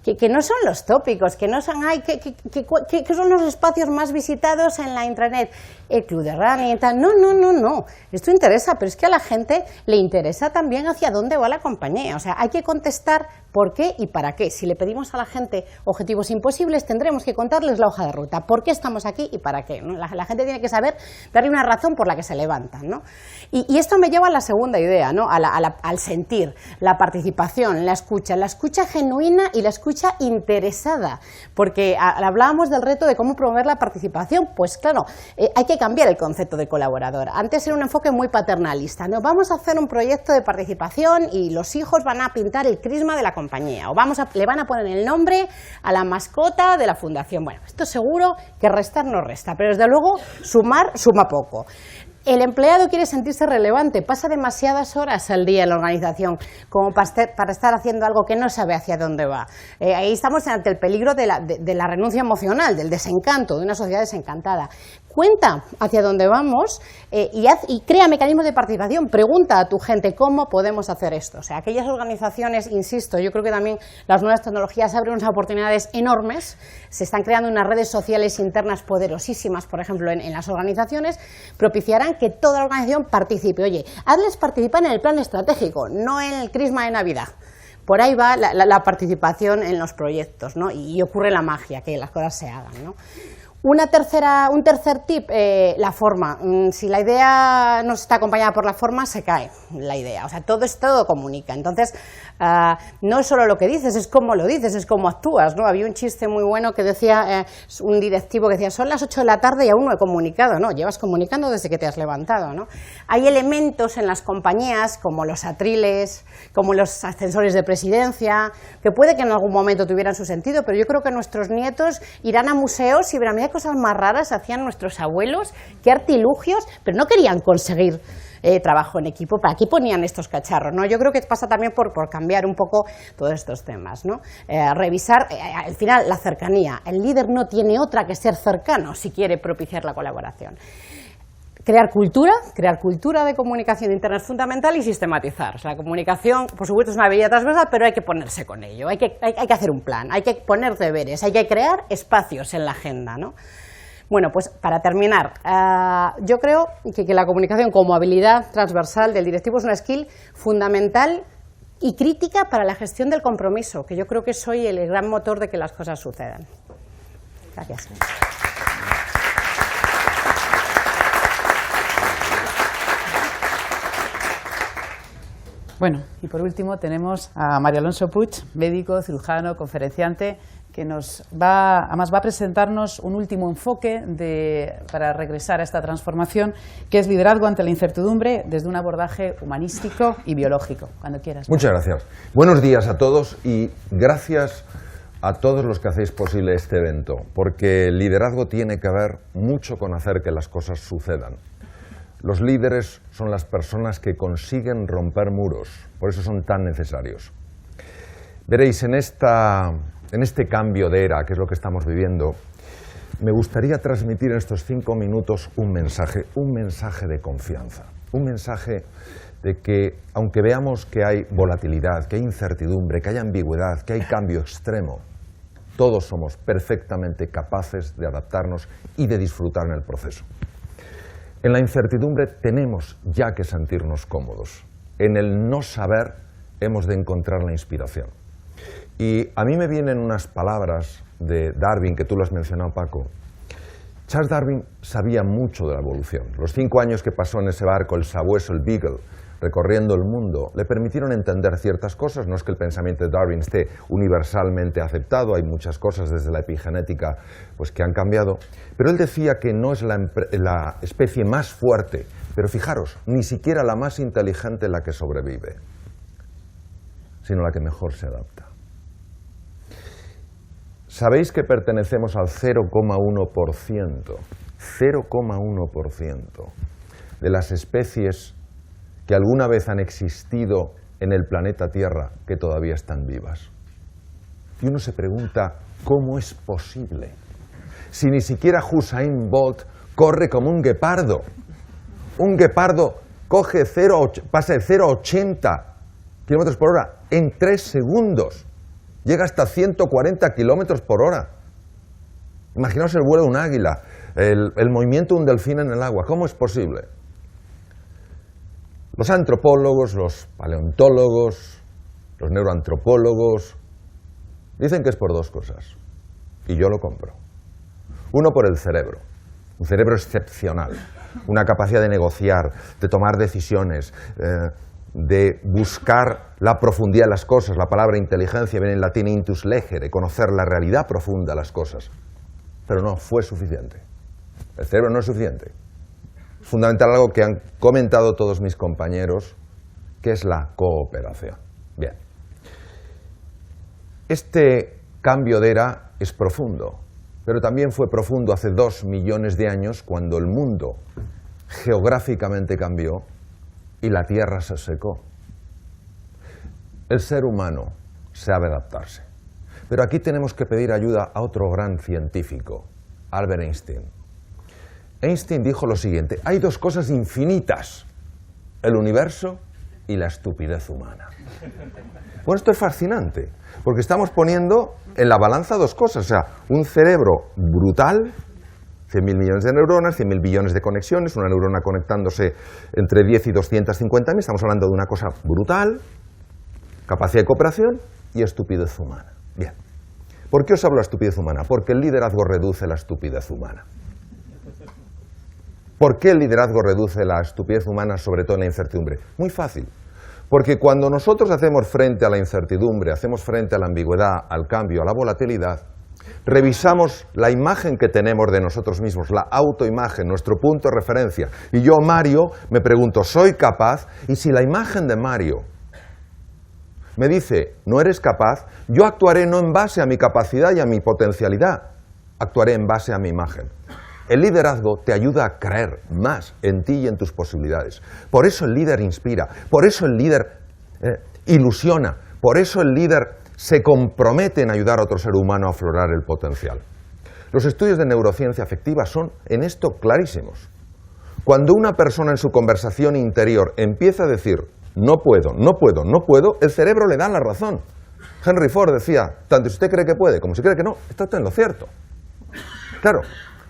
que no son los tópicos, que no son que son los espacios más visitados en la intranet, el club de running y tal. No. Esto interesa, pero es que a la gente le interesa también hacia dónde va la compañía. O sea, hay que contestar por qué y para qué. Si le pedimos a la gente objetivos imposibles, tendremos que contarles la hoja de ruta. ¿Por qué estamos aquí y para qué? ¿No? La gente tiene que saber darle una razón por la que se levantan, ¿no? Y esto me lleva a la segunda idea, ¿no? Al sentir, la participación, la escucha genuina y la escucha interesada, porque hablábamos del reto de cómo promover la participación. Pues claro, hay que cambiar el concepto de colaborador. Antes era un enfoque muy paternalista, ¿no? Vamos a hacer un proyecto de participación y los hijos van a pintar el crisma de la compañía, o le van a poner el nombre a la mascota de la fundación. Bueno, esto seguro que restar no resta, pero desde luego sumar suma poco. El empleado quiere sentirse relevante, pasa demasiadas horas al día en la organización como para estar haciendo algo que no sabe hacia dónde va. Ahí estamos ante el peligro de la renuncia emocional, del desencanto, de una sociedad desencantada. Cuenta hacia dónde vamos y crea mecanismos de participación. Pregunta a tu gente cómo podemos hacer esto. O sea, aquellas organizaciones, insisto, yo creo que también las nuevas tecnologías abren unas oportunidades enormes. Se están creando unas redes sociales internas poderosísimas, por ejemplo, en las organizaciones, propiciarán que toda la organización participe. Oye, hazles participar en el plan estratégico, no en el crisma de Navidad. Por ahí va la participación en los proyectos, ¿no? Y ocurre la magia, que las cosas se hagan, ¿no? Un tercer tip, la forma. Si la idea no está acompañada por la forma, se cae la idea. O sea, todo comunica. Entonces, no es solo lo que dices, es cómo lo dices, es cómo actúas, ¿no? Había un chiste muy bueno que decía, un directivo que decía, son las 8 de la tarde y aún no he comunicado. No, llevas comunicando desde que te has levantado, ¿no? Hay elementos en las compañías, como los atriles, como los ascensores de presidencia, que puede que en algún momento tuvieran su sentido, pero yo creo que nuestros nietos irán a museos y verán, mira, cosas más raras hacían nuestros abuelos, qué artilugios, pero no querían conseguir trabajo en equipo. ¿Para qué ponían estos cacharros? ¿No? Yo creo que pasa también por cambiar un poco todos estos temas, ¿no? Revisar, al final, la cercanía. El líder no tiene otra que ser cercano si quiere propiciar la colaboración. Crear cultura de comunicación interna es fundamental, y sistematizar. O sea, la comunicación, por supuesto, es una habilidad transversal, pero hay que ponerse con ello, hay que hacer un plan, hay que poner deberes, hay que crear espacios en la agenda, ¿no? Bueno, pues para terminar, yo creo que la comunicación como habilidad transversal del directivo es una skill fundamental y crítica para la gestión del compromiso, que yo creo que es hoy el gran motor de que las cosas sucedan. Gracias. Bueno, y por último tenemos a Mario Alonso Puig, médico, cirujano, conferenciante, que además va a presentarnos un último enfoque para regresar a esta transformación, que es liderazgo ante la incertidumbre desde un abordaje humanístico y biológico. Cuando quieras. Muchas gracias. Buenos días a todos y gracias a todos los que hacéis posible este evento, porque el liderazgo tiene que ver mucho con hacer que las cosas sucedan. Los líderes son las personas que consiguen romper muros, por eso son tan necesarios. Veréis, en este cambio de era, que es lo que estamos viviendo, me gustaría transmitir en estos 5 minutos un mensaje de confianza, un mensaje de que, aunque veamos que hay volatilidad, que hay incertidumbre, que hay ambigüedad, que hay cambio extremo, todos somos perfectamente capaces de adaptarnos y de disfrutar en el proceso. En la incertidumbre tenemos ya que sentirnos cómodos. En el no saber hemos de encontrar la inspiración. Y a mí me vienen unas palabras de Darwin, que tú lo has mencionado, Paco. Charles Darwin sabía mucho de la evolución. Los 5 años que pasó en ese barco, el sabueso, el Beagle, recorriendo el mundo, le permitieron entender ciertas cosas. No es que el pensamiento de Darwin esté universalmente aceptado, hay muchas cosas desde la epigenética pues, que han cambiado, pero él decía que no es la especie más fuerte, pero fijaros, ni siquiera la más inteligente la que sobrevive, sino la que mejor se adapta. ¿Sabéis que pertenecemos al 0,1%? 0,1% de las especies que alguna vez han existido en el planeta Tierra que todavía están vivas. Y uno se pregunta, ¿cómo es posible? Si ni siquiera Usain Bolt corre como un guepardo. Un guepardo coge pasa de 0 a 80 kilómetros por hora en 3 segundos. Llega hasta 140 kilómetros por hora. Imaginaos el vuelo de un águila, el movimiento de un delfín en el agua. ¿Cómo es posible? Los antropólogos, los paleontólogos, los neuroantropólogos dicen que es por 2 cosas. Y yo lo compro. Uno, por el cerebro. Un cerebro excepcional. Una capacidad de negociar, de tomar decisiones, de buscar la profundidad de las cosas. La palabra inteligencia viene en latín intus legere, conocer la realidad profunda de las cosas. Pero no fue suficiente. El cerebro no es suficiente. Es fundamental algo que han comentado todos mis compañeros, que es la cooperación. Bien. Este cambio de era es profundo, pero también fue profundo hace 2 millones de años, cuando el mundo geográficamente cambió y la Tierra se secó. El ser humano sabe adaptarse. Pero aquí tenemos que pedir ayuda a otro gran científico, Albert Einstein. Einstein dijo lo siguiente: hay 2 cosas infinitas, el universo y la estupidez humana. Bueno, esto es fascinante, porque estamos poniendo en la balanza 2 cosas, o sea, un cerebro brutal, 100.000 millones de neuronas, 100.000 billones de conexiones, una neurona conectándose entre 10 y 250.000, estamos hablando de una cosa brutal, capacidad de cooperación y estupidez humana. Bien. ¿Por qué os hablo de estupidez humana? Porque el liderazgo reduce la estupidez humana. ¿Por qué el liderazgo reduce la estupidez humana, sobre todo en la incertidumbre? Muy fácil. Porque cuando nosotros hacemos frente a la incertidumbre, hacemos frente a la ambigüedad, al cambio, a la volatilidad, revisamos la imagen que tenemos de nosotros mismos, la autoimagen, nuestro punto de referencia. Y yo, Mario, me pregunto, ¿soy capaz? Y si la imagen de Mario me dice, no eres capaz, yo actuaré no en base a mi capacidad y a mi potencialidad, actuaré en base a mi imagen. El liderazgo te ayuda a creer más en ti y en tus posibilidades. Por eso el líder inspira, por eso el líder ilusiona, por eso el líder se compromete en ayudar a otro ser humano a aflorar el potencial. Los estudios de neurociencia afectiva son en esto clarísimos. Cuando una persona en su conversación interior empieza a decir no puedo, no puedo, no puedo, el cerebro le da la razón. Henry Ford decía, tanto si usted cree que puede como si cree que no, está usted en lo cierto. Claro,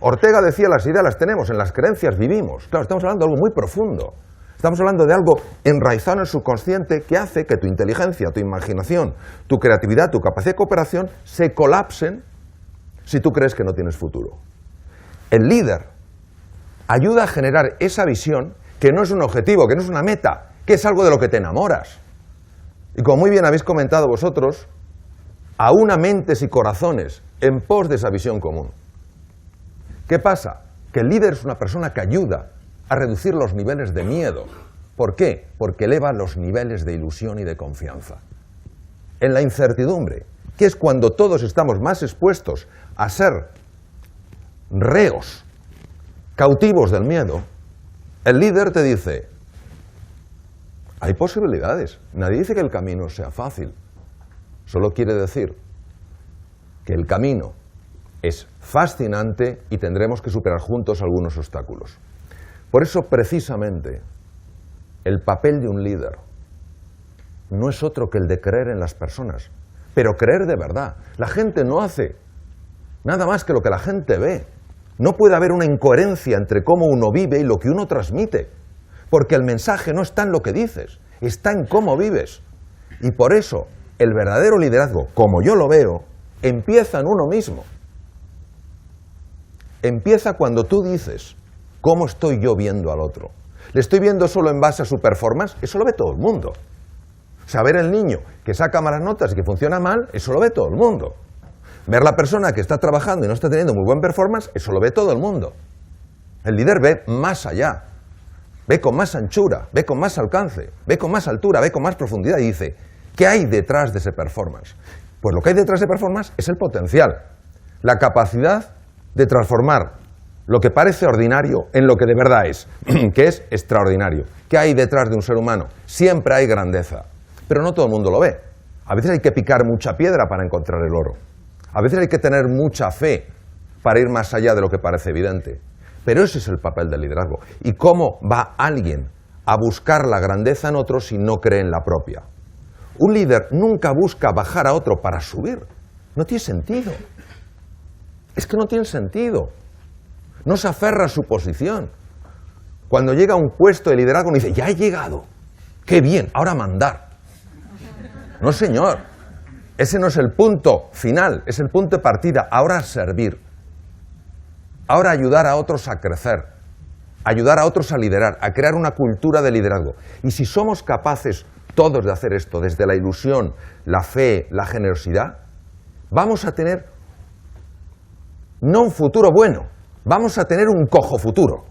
Ortega decía, las ideas las tenemos, en las creencias vivimos. Claro, estamos hablando de algo muy profundo. Estamos hablando de algo enraizado en el subconsciente que hace que tu inteligencia, tu imaginación, tu creatividad, tu capacidad de cooperación se colapsen si tú crees que no tienes futuro. El líder ayuda a generar esa visión que no es un objetivo, que no es una meta, que es algo de lo que te enamoras. Y como muy bien habéis comentado vosotros, aúna mentes y corazones en pos de esa visión común. ¿Qué pasa? Que el líder es una persona que ayuda a reducir los niveles de miedo. ¿Por qué? Porque eleva los niveles de ilusión y de confianza. En la incertidumbre, que es cuando todos estamos más expuestos a ser reos, cautivos del miedo, el líder te dice, hay posibilidades. Nadie dice que el camino sea fácil. Solo quiere decir que el camino es fascinante y tendremos que superar juntos algunos obstáculos. Por eso, precisamente, el papel de un líder no es otro que el de creer en las personas, pero creer de verdad. La gente no hace nada más que lo que la gente ve. No puede haber una incoherencia entre cómo uno vive y lo que uno transmite, porque el mensaje no está en lo que dices, está en cómo vives. Y por eso, el verdadero liderazgo, como yo lo veo, empieza en uno mismo. Empieza cuando tú dices, ¿cómo estoy yo viendo al otro? ¿Le estoy viendo solo en base a su performance? Eso lo ve todo el mundo. Saber el niño que saca malas notas y que funciona mal, eso lo ve todo el mundo. Ver la persona que está trabajando y no está teniendo muy buen performance, eso lo ve todo el mundo. El líder ve más allá, ve con más anchura, ve con más alcance, ve con más altura, ve con más profundidad y dice, ¿qué hay detrás de ese performance? Pues lo que hay detrás de ese performance es el potencial, la capacidad de transformar lo que parece ordinario en lo que de verdad es, que es extraordinario. ¿Qué hay detrás de un ser humano? Siempre hay grandeza, pero no todo el mundo lo ve. A veces hay que picar mucha piedra para encontrar el oro. A veces hay que tener mucha fe para ir más allá de lo que parece evidente. Pero ese es el papel del liderazgo. ¿Y cómo va alguien a buscar la grandeza en otro si no cree en la propia? Un líder nunca busca bajar a otro para subir. No tiene sentido. Es que no tiene sentido. No se aferra a su posición. Cuando llega a un puesto de liderazgo, no dice, ya he llegado. ¡Qué bien! Ahora mandar. No, señor. Ese no es el punto final, es el punto de partida. Ahora servir. Ahora ayudar a otros a crecer. Ayudar a otros a liderar, a crear una cultura de liderazgo. Y si somos capaces todos de hacer esto, desde la ilusión, la fe, la generosidad, vamos a tener no un futuro bueno, vamos a tener un cojo futuro.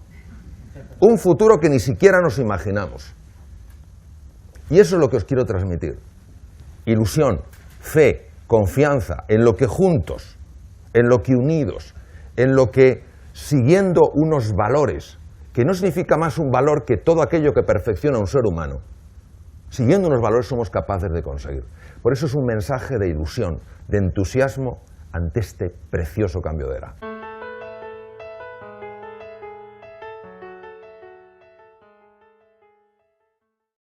Un futuro que ni siquiera nos imaginamos. Y eso es lo que os quiero transmitir. Ilusión, fe, confianza en lo que juntos, en lo que unidos, en lo que siguiendo unos valores, que no significa más un valor que todo aquello que perfecciona a un ser humano, siguiendo unos valores somos capaces de conseguir. Por eso es un mensaje de ilusión, de entusiasmo ante este precioso cambio de era.